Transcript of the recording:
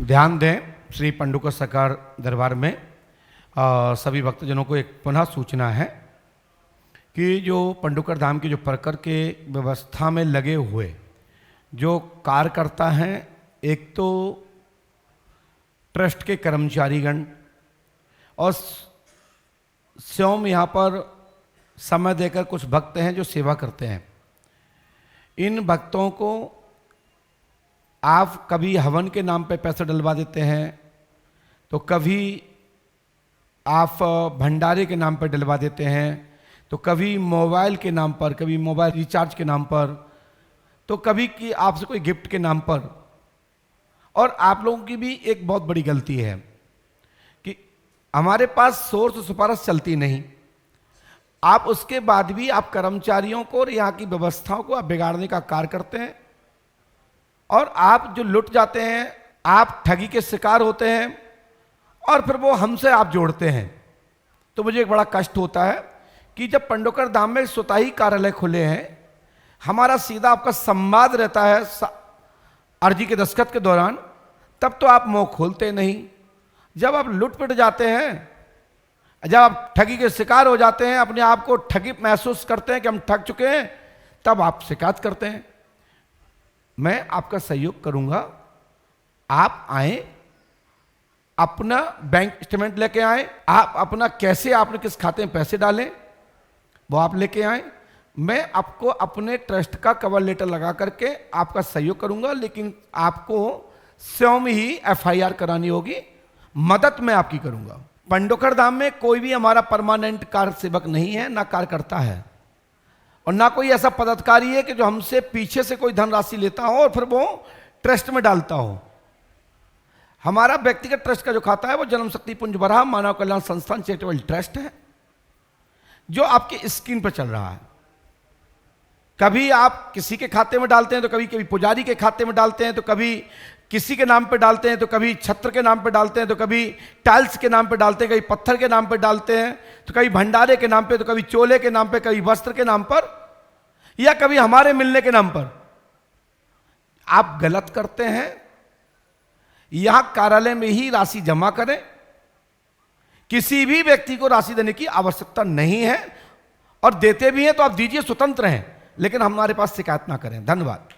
ध्यान दें, श्री पंडुका सरकार दरबार में सभी भक्तजनों को एक पुनः सूचना है कि जो पंडुकर धाम की जो प्रकर के व्यवस्था में लगे हुए जो कार्यकर्ता हैं, एक तो ट्रस्ट के कर्मचारीगण और स्वयं यहाँ पर समय देकर कुछ भक्त हैं जो सेवा करते हैं। इन भक्तों को आप कभी हवन के नाम पे पैसे डलवा देते हैं, तो कभी आप भंडारे के नाम पर डलवा देते हैं, तो कभी मोबाइल के नाम पर, कभी मोबाइल रिचार्ज के नाम पर, तो कभी कि आपसे कोई गिफ्ट के नाम पर। और आप लोगों की भी एक बहुत बड़ी गलती है कि हमारे पास सोर्स सिफारिश चलती नहीं, आप उसके बाद भी आप कर्मचारियों को और यहाँ की व्यवस्थाओं को आप बिगाड़ने का कार्य करते हैं और आप जो लुट जाते हैं, आप ठगी के शिकार होते हैं और फिर वो हमसे आप जोड़ते हैं। तो मुझे एक बड़ा कष्ट होता है कि जब पंडुकर धाम में स्वतः कार्यालय खुले हैं, हमारा सीधा आपका संवाद रहता है अर्जी के दस्तखत के दौरान, तब तो आप मुंह खोलते नहीं। जब आप लुट पिट जाते हैं, जब आप ठगी के शिकार हो जाते हैं, अपने आप को ठगी महसूस करते हैं कि हम ठग चुके हैं, तब आप शिकायत करते हैं। मैं आपका सहयोग करूंगा, आप आए, अपना बैंक स्टेटमेंट लेके आए, आप अपना कैसे आपने किस खाते में पैसे डालें वो आप लेके आए। मैं आपको अपने ट्रस्ट का कवर लेटर लगा करके आपका सहयोग करूंगा, लेकिन आपको स्वयं ही एफआईआर करानी होगी, मदद मैं आपकी करूंगा। पंडुकर धाम में कोई भी हमारा परमानेंट कार्य सेवक नहीं है, ना कार्यकर्ता है, और ना कोई ऐसा पदाधिकारी है कि जो हमसे पीछे से कोई धनराशि लेता हो और फिर वो ट्रस्ट में डालता हो। हमारा व्यक्तिगत ट्रस्ट का जो खाता है वो जन्म शक्ति पुंज बराह मानव कल्याण संस्थान चैरिटेबल ट्रस्ट है, जो आपकी स्क्रीन पर चल रहा है। कभी आप किसी के खाते में डालते हैं, तो कभी कभी पुजारी के खाते में डालते हैं, तो कभी किसी के नाम पे डालते हैं, तो कभी छत्र के नाम पे डालते हैं, तो कभी टाइल्स के नाम पे डालते हैं, कभी पत्थर के नाम पे डालते हैं, तो कभी भंडारे के नाम पे, तो कभी चोले के नाम पे, कभी वस्त्र के नाम पर, या कभी हमारे मिलने के नाम पर। आप गलत करते हैं। यहां कार्यालय में ही राशि जमा करें, किसी भी व्यक्ति को राशि देने की आवश्यकता नहीं है, और देते भी हैं तो आप दीजिए, स्वतंत्र हैं, लेकिन हमारे पास शिकायत ना करें। धन्यवाद।